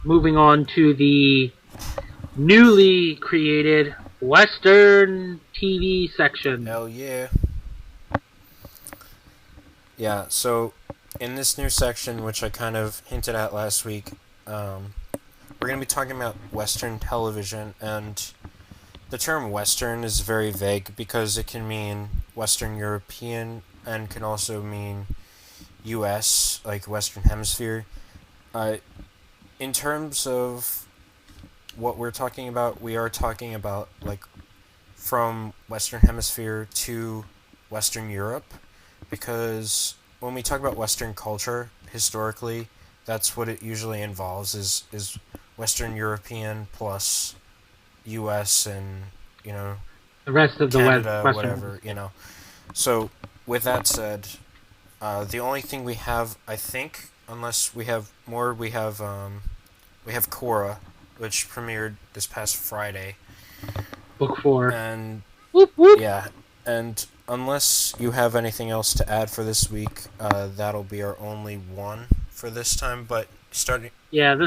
moving on to the newly created Western TV section. Hell yeah. Yeah, so in this new section, which I kind of hinted at last week, we're going to be talking about Western television, and the term Western is very vague because it can mean Western European and can also mean US, like Western Hemisphere. In terms of what we're talking about, we are talking about like from Western Hemisphere to Western Europe, because when we talk about Western culture historically, that's what it usually involves is Western European plus U.S. and The rest of Canada, the Western. whatever. So with that said, the only thing we have, I think, unless we have more, we have Kora, which premiered this past Friday. Book 4. And whoop, whoop. yeah, and unless you have anything else to add for this week, that'll be our only one for this time. But starting. Yeah,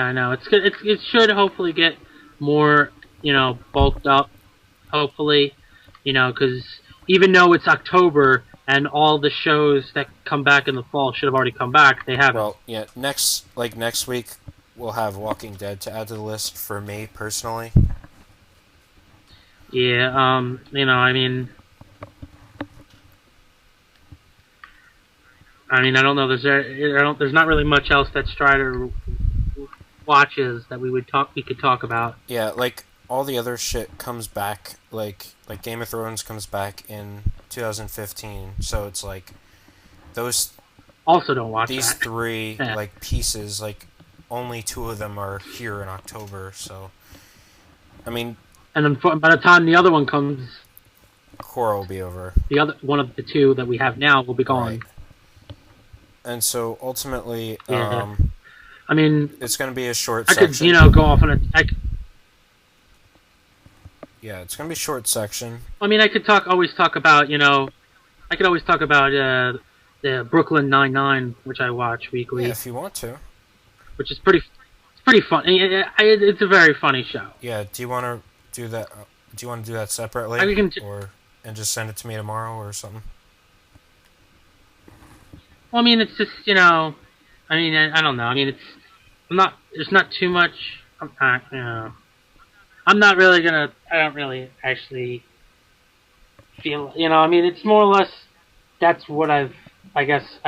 I know it's good. It should hopefully get more, bulked up. Hopefully, because even though it's October and all the shows that come back in the fall should have already come back, they haven't. Well, yeah, next week we'll have Walking Dead to add to the list for me personally. Yeah, I don't know. There's not really much else that Strider watches that we could talk about. Yeah, like all the other shit comes back, like Game of Thrones comes back in 2015. So it's like those. Also, don't watch these that. three like pieces. Like only 2 of them are here in October. So, I mean. And then by the time the other one comes, Kora will be over. The other one of the 2 that we have now will be gone. Right. And so ultimately, it's going to be a short section. I could, go off on a. Yeah, it's going to be a short section. I could always talk about the Brooklyn Nine-Nine, which I watch weekly. Yeah, if you want to. Which is pretty fun. It's a very funny show. Yeah. Do you want to do that? Do you want to do that separately, and just send it to me tomorrow or something? Well, it's just I don't know. There's not too much. I'm not really gonna. I don't really actually feel. It's more or less. That's what I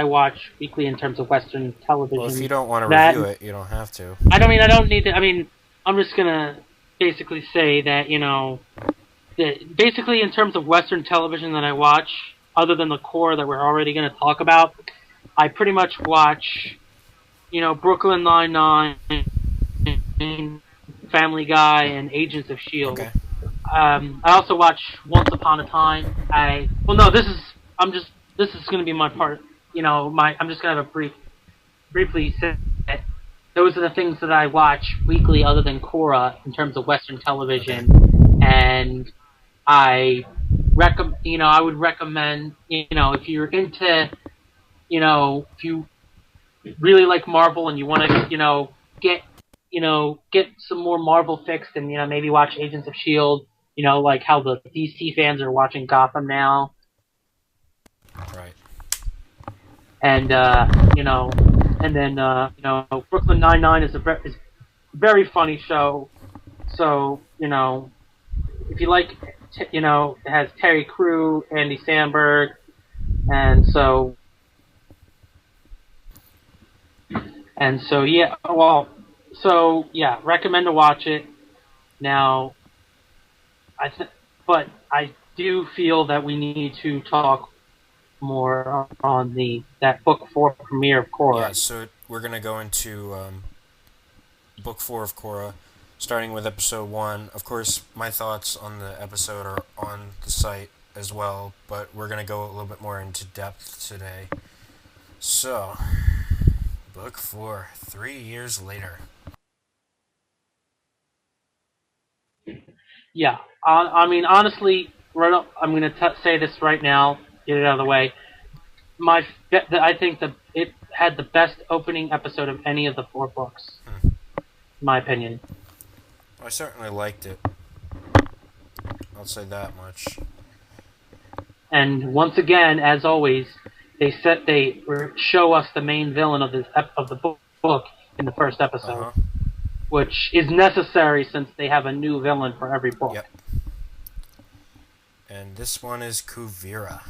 watch weekly in terms of Western television. Well, if you don't want to review it, you don't have to. I don't need to. I'm just gonna basically say that basically in terms of Western television that I watch, other than the core that we're already gonna talk about, I pretty much watch, Brooklyn Nine-Nine, Family Guy, and Agents of S.H.I.E.L.D. Okay. I also watch Once Upon a Time. This is going to be my part. I'm just going to briefly say that those are the things that I watch weekly, other than Kora, in terms of Western television, and I would recommend, if you're into, if you really like Marvel and you want to, get some more Marvel fixed and, maybe watch Agents of S.H.I.E.L.D., like how the DC fans are watching Gotham now. Right. And, Brooklyn Nine-Nine is a very funny show. So, if you like, it has Terry Crew, Andy Samberg, and so, recommend to watch it. Now, but I do feel that we need to talk more on that Book 4 premiere of Kora. Yeah, so we're going to go into Book 4 of Kora, starting with Episode 1. Of course, my thoughts on the episode are on the site as well, but we're going to go a little bit more into depth today. So, Book 4, 3 years later. Yeah, honestly, right up, I'm going to say this right now, get it out of the way. I think it had the best opening episode of any of the 4 books. in my opinion. I certainly liked it. I'll say that much. And once again, as always, they show us the main villain of the book in the first episode, which is necessary since they have a new villain for every book. Yep. And this one is Kuvira,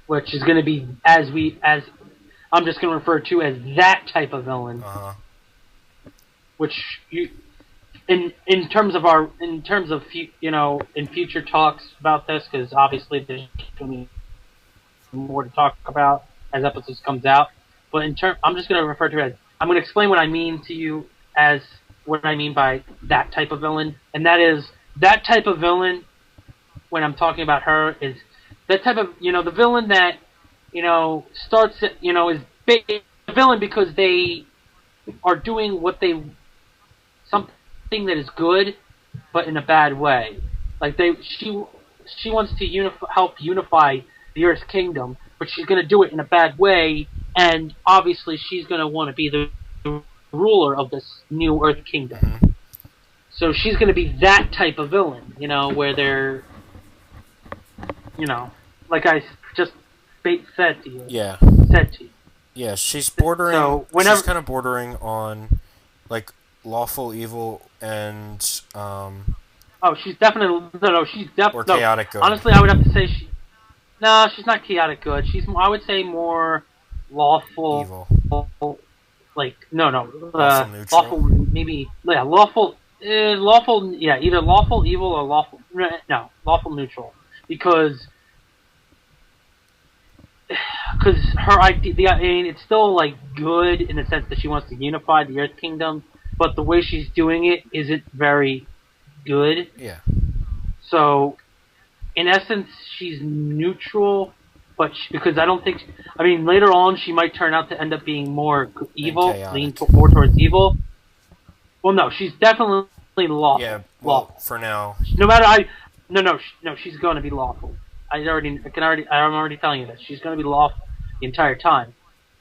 which is going to be as I'm just going to refer to as that type of villain. Which in terms of in future talks about this, because obviously there's going to be more to talk about as episodes comes out. But I'm just going to refer to it as, I'm going to explain what I mean to you as what I mean by that type of villain, and that is that type of villain. When I'm talking about her, is that type of the villain that starts is a villain because they are doing something that is good, but in a bad way. Like she wants to help unify the Earth's kingdom, but she's going to do it in a bad way, and obviously she's going to want to be the ruler of this new Earth kingdom. So she's going to be that type of villain, where they're, like I just said to you. Yeah. Said to you. Yeah, she's bordering. So she's kind of bordering on, like, lawful evil and Oh, she's definitely she's definitely or chaotic good. Honestly, I would have to say she's not chaotic good. I would say more lawful evil. Like no, lawful neutral. Lawful maybe lawful either lawful evil or lawful neutral because her idea, it's still like good in the sense that she wants to unify the Earth Kingdom, but the way she's doing it isn't very good. Yeah. So, in essence, she's neutral, but because I don't think, later on she might turn out to end up being more evil, lean more towards evil. Well, no, she's definitely lawful. Yeah. Well, lawful. For now. No matter no, she's going to be lawful. I'm already telling you this. She's going to be lawful the entire time.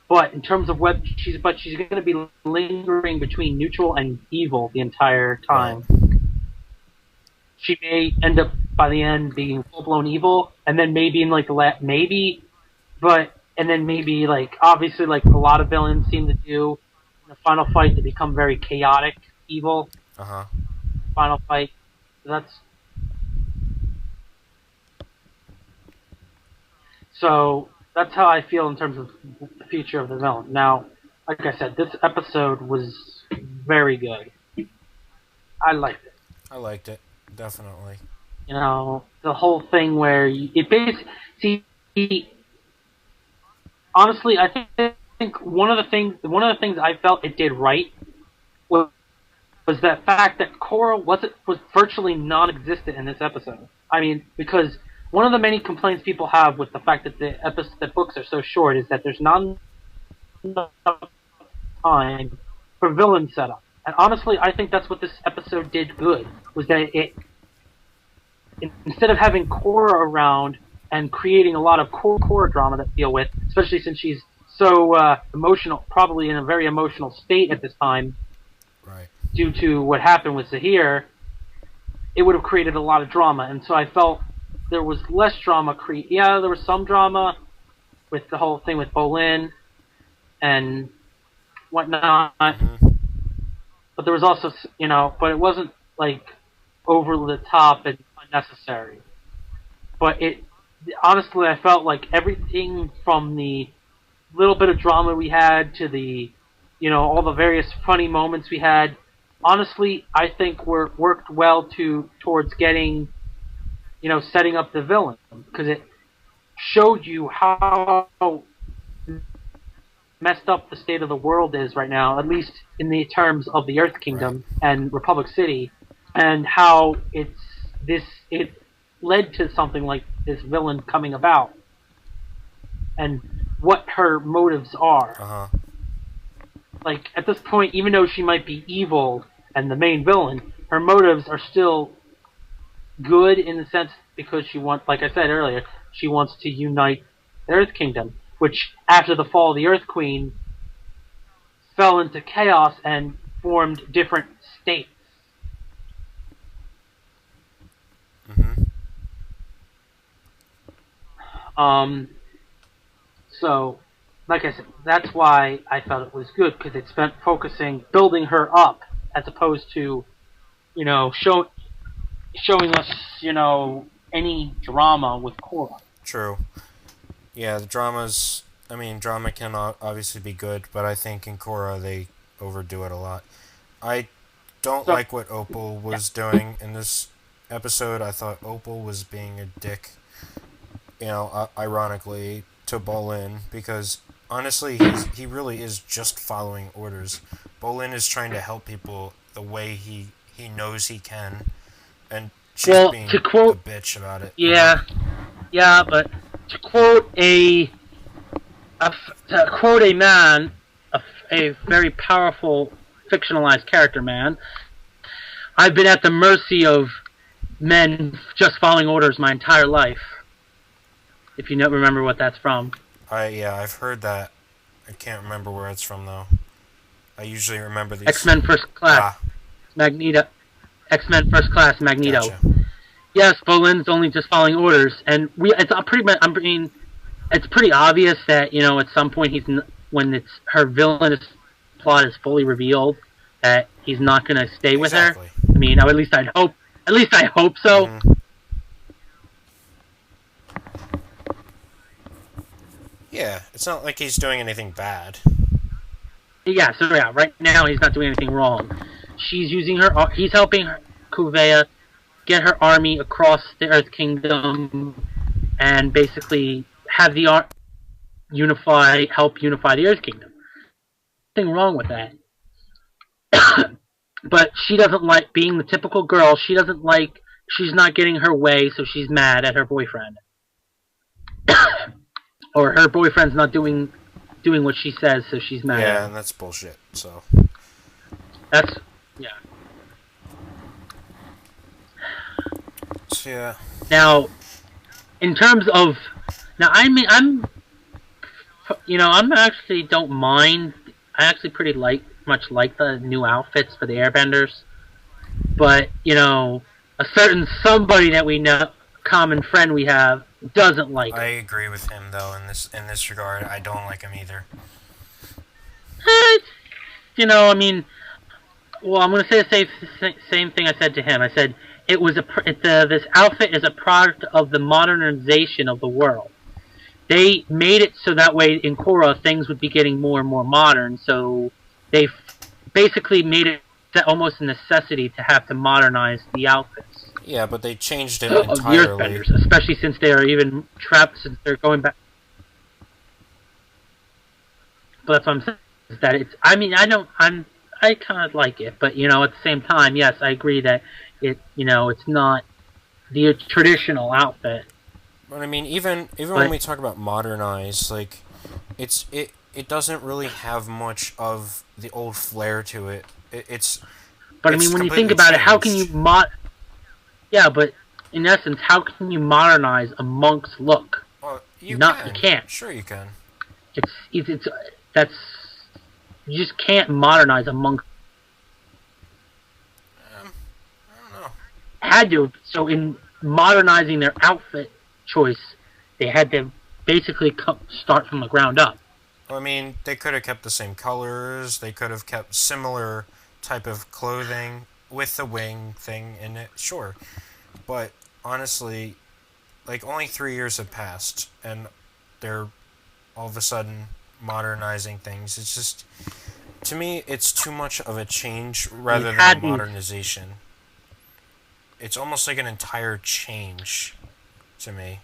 But in terms of she's going to be lingering between neutral and evil the entire time. She may end up by the end being full blown evil, and then maybe in like maybe like obviously like a lot of villains seem to do in the final fight, to become very chaotic evil. Final fight. So that's how I feel in terms of the future of the villain. Now, like I said, this episode was very good. I liked it. I liked it, definitely. The whole thing where it basically, honestly, I think one of the things I felt it did right was the fact that Kora was virtually non-existent in this episode. Because one of the many complaints people have with the fact that the books are so short is that there's not enough time for villain setup. And honestly, I think that's what this episode did good, was that instead of having Kora around and creating a lot of Kora drama to deal with, especially since she's so emotional, probably in a very emotional state at this time, right, due to what happened with Zahir, it would have created a lot of drama. And so I felt there was less drama. There was some drama with the whole thing with Bolin and whatnot. But there was also, but it wasn't like over the top and unnecessary. But honestly, I felt like everything from the little bit of drama we had to the, all the various funny moments we had, honestly, I think worked well towards getting, setting up the villain, because it showed you how messed up the state of the world is right now, at least in the terms of the Earth Kingdom and Republic City, and how it led to something like this villain coming about, and what her motives are. Like, at this point, even though she might be evil and the main villain, her motives are still good in the sense because like I said earlier, she wants to unite the Earth Kingdom, which after the fall of the Earth Queen fell into chaos, and formed different states. Mm-hmm. So, like I said, that's why I felt it was good, because it spent focusing, building her up, as opposed to, showing us, any drama with Korra. True. Yeah, the dramas. I mean, drama can obviously be good, but I think in Korra they overdo it a lot. I don't So, like what Opal was doing in this episode. I thought Opal was being a dick, ironically, to Bolin, because honestly, he really is just following orders. Bolin is trying to help people the way he knows he can, and she's being to quote, a bitch about it. Yeah, yeah, but to quote a man, a very powerful fictionalized character man, I've been at the mercy of men just following orders my entire life. If you remember what that's from. I've heard that. I can't remember where it's from though. I usually remember these. X-Men First Class. Magneto. X-Men First Class Magneto. Gotcha. Yes, Bolin's only just following orders, and it's pretty obvious that at some point when her villainous plot is fully revealed, that he's not going to stay with her. I mean, at least I hope so. Mm-hmm. Yeah, it's not like he's doing anything bad. Yeah, so right now he's not doing anything wrong. He's helping Kuvea get her army across the Earth Kingdom, and basically have the help unify the Earth Kingdom. Nothing wrong with that. But she doesn't like being the typical girl. She's not getting her way, so she's mad at her boyfriend. Or her boyfriend's not doing what she says, so she's mad. Yeah, and that's bullshit. So yeah. So, yeah. Now, in terms of I'm actually don't mind. I actually pretty much like the new outfits for the Airbenders, but a certain somebody that we know, common friend we have, doesn't like I agree with him though in this regard. I don't like him either. Well, I'm gonna say the same thing I said to him. I said this outfit is a product of the modernization of the world. They made it so that way in Korra things would be getting more and more modern. So they basically made it almost a necessity to have to modernize the outfits. Yeah, but they changed it entirely. The Earthbenders, especially since they are even trapped, since they're going back. But that's what I'm saying. Is that it's? I mean, I kind of like it, but at the same time, yes, I agree that it's not the traditional outfit. But I mean, even when we talk about modernize, like, it doesn't really have much of the old flair to it. But I mean, when you think about it, how can you Yeah, but in essence, how can you modernize a monk's look? Well, you can't. Sure, you can. You just can't modernize a monk. I don't know. Had to. So in modernizing their outfit choice, they had to basically start from the ground up. Well, I mean, they could have kept the same colors. They could have kept similar type of clothing with the wing thing in it. Sure, but honestly, like, only 3 years have passed, and they're all of a sudden modernizing things. It's just, to me, it's too much of a change rather than a modernization. It's almost like an entire change to me.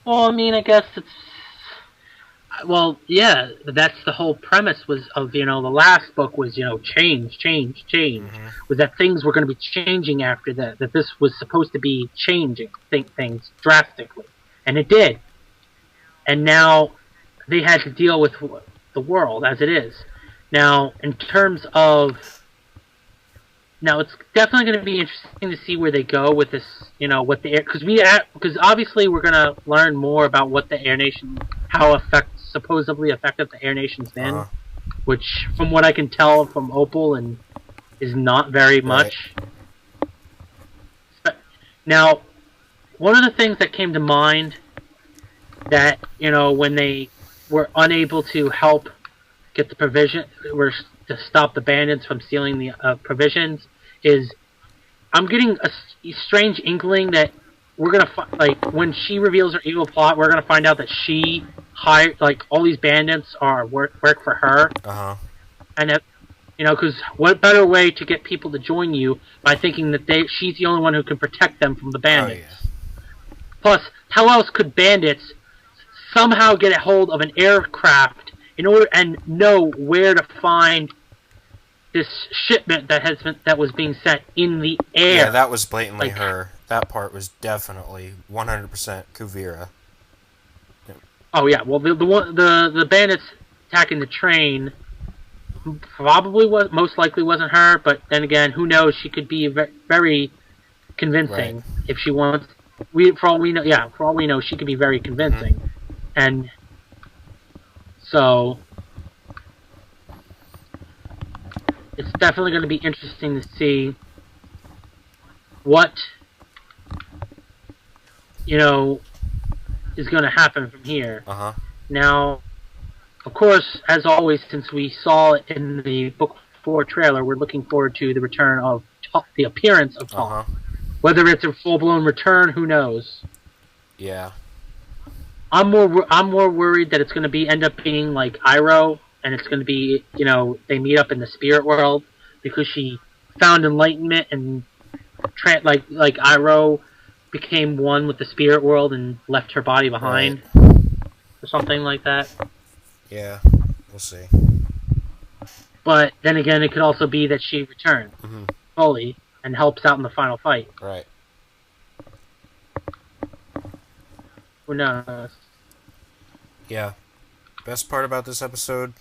Well, I mean, I guess it's... Well, yeah, that's the whole premise of the last book was, change. Mm-hmm. Was that things were going to be changing after that this was supposed to be changing things drastically. And it did. And now they had to deal with the world as it is. Now, in terms of... Now, it's definitely going to be interesting to see where they go with this, because obviously we're going to learn more about what the Air Nation, how supposedly effective the Air Nation's been. which, from what I can tell from Opal, and is not very much. Right. Now, one of the things that came to mind that, when they were unable to help get the provision, were to stop the bandits from stealing the provisions, is I'm getting a strange inkling that we're gonna when she reveals her evil plot, we're gonna find out that she hired all these bandits are work for her. And that, because what better way to get people to join you by thinking that she's the only one who can protect them from the bandits. Oh, yeah. Plus, how else could bandits somehow get a hold of an aircraft in order and know where to find this shipment that was being sent in the air? Yeah, that was blatantly her. That part was definitely 100% Kuvira. Yeah. Oh yeah, well the bandits attacking the train probably most likely wasn't her, but then again, who knows? She could be very convincing if she wants. For all we know, she could be very convincing, and so it's definitely going to be interesting to see what is going to happen from here. Now, of course, as always, since we saw it in the Book 4 trailer, we're looking forward to the return of the appearance of Tom. Whether it's a full-blown return, who knows? Yeah. I'm more worried that it's going to end up being like Iroh, and it's going to be, they meet up in the spirit world because she found enlightenment and like Iroh became one with the spirit world and left her body behind, or something like that. Yeah, we'll see. But then again, it could also be that she returns fully and helps out in the final fight. Right. Who knows? Yeah. Best part about this episode,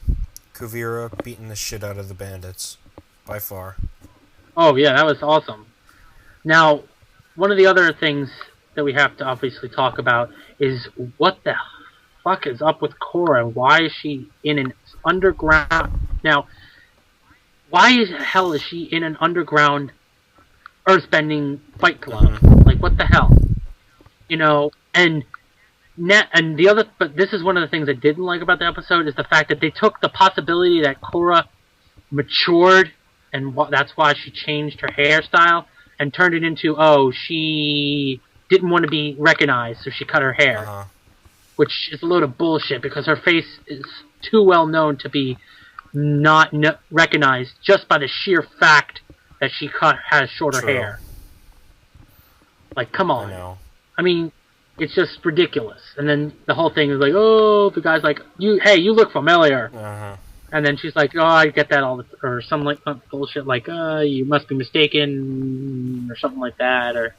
Kuvira beating the shit out of the bandits. By far. Oh, yeah, that was awesome. Now, one of the other things that we have to obviously talk about is what the fuck is up with Kora, and why is she in an underground... Now, why the hell is she in an underground earthbending fight club? Like, what the hell? And the other... But this is one of the things I didn't like about the episode, is the fact that they took the possibility that Kora matured, and that's why she changed her hairstyle, and turned it into, she didn't want to be recognized, so she cut her hair. Which is a load of bullshit, because her face is too well known to be not recognized just by the sheer fact that she has shorter hair. Like, come on. I mean, it's just ridiculous. And then the whole thing is like, the guy's like, you look familiar. And then she's like, I get that or some bullshit like, you must be mistaken, or something like that, or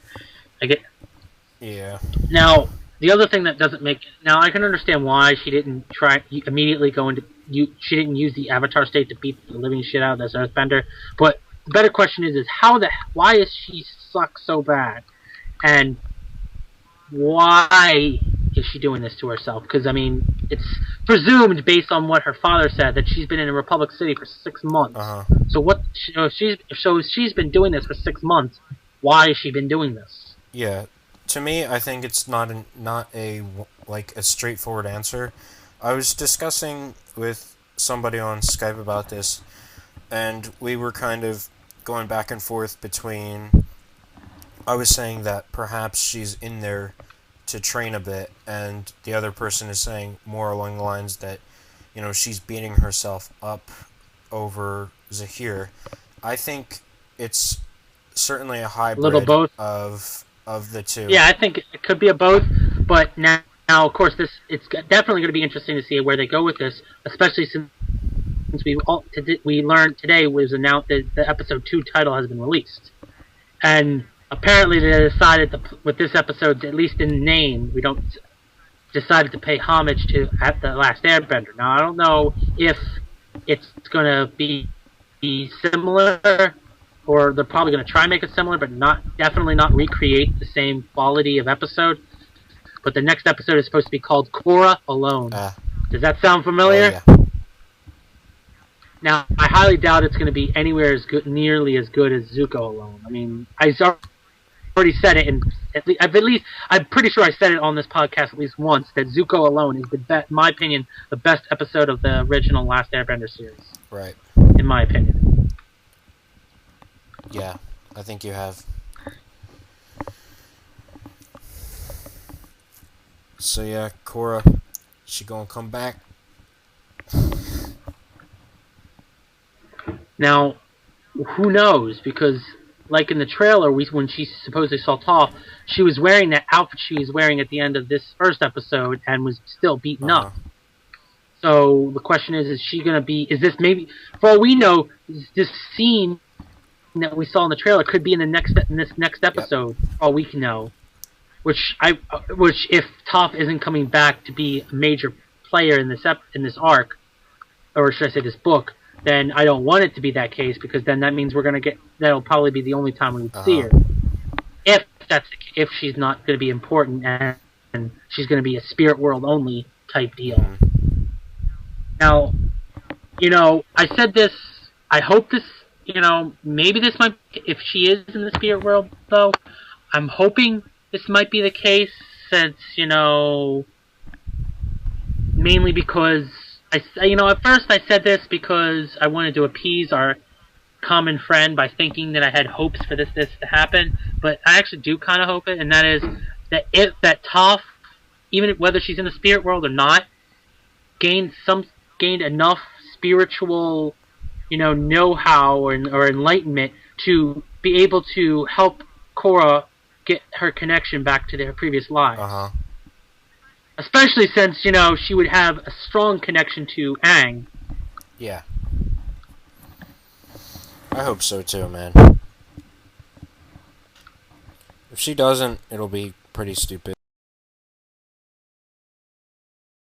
I get. Yeah. Now, the other thing that doesn't make... Now, I can understand why she didn't immediately go into... She didn't use the Avatar state to beat the living shit out of this Earthbender. But the better question is why is she suck so bad? And why is she doing this to herself? Because, I mean, it's presumed, based on what her father said, that she's been in Republic City for 6 months. So she's been doing this for 6 months. Why has she been doing this? Yeah. To me, I think it's not a straightforward answer. I was discussing with somebody on Skype about this, and we were kind of going back and forth between... I was saying that perhaps she's in there to train a bit, and the other person is saying more along the lines that, she's beating herself up over Zahir. I think it's certainly a hybrid both. of the two. Yeah, I think it could be a both, but now of course, it's definitely going to be interesting to see where they go with this, especially since we learned today was announced that the episode 2 title has been released, and apparently they decided with this episode, at least in name, decided to pay homage to at the Last Airbender. Now I don't know if it's going to be similar, or they're probably going to try and make it similar, but definitely not recreate the same quality of episode. But the next episode is supposed to be called Kora Alone. Does that sound familiar? Yeah. Now, I highly doubt it's going to be anywhere as good, nearly as good as Zuko alone. I mean, I already said it, and I'm pretty sure I said it on this podcast at least once that Zuko alone is in my opinion, the best episode of the original Last Airbender series. Right. In my opinion. Yeah, I think you have. So yeah, Kora, she gonna come back? Now, who knows? Because, like in the trailer, when she supposedly saw Toph, she was wearing that outfit she was wearing at the end of this first episode and was still beaten up. So the question is she going to be... Is this maybe... For all we know, this scene that we saw in the trailer could be in this next episode, for all we can know. Which, if Toph isn't coming back to be a major player in this arc, or should I say this book, then I don't want it to be that case, because then that means that'll probably be the only time we would see her. If she's not going to be important and she's going to be a spirit world only type deal. Now, I said this, I hope this, maybe this might, if she is in the spirit world though, I'm hoping this might be the case since, mainly because at first I said this because I wanted to appease our common friend by thinking that I had hopes for this to happen, but I actually do kind of hope it, and that is that Toph, even whether she's in the spirit world or not, gained enough spiritual, know-how or enlightenment to be able to help Kora get her connection back to their previous lives. Especially since, she would have a strong connection to Aang. Yeah. I hope so too, man. If she doesn't, it'll be pretty stupid.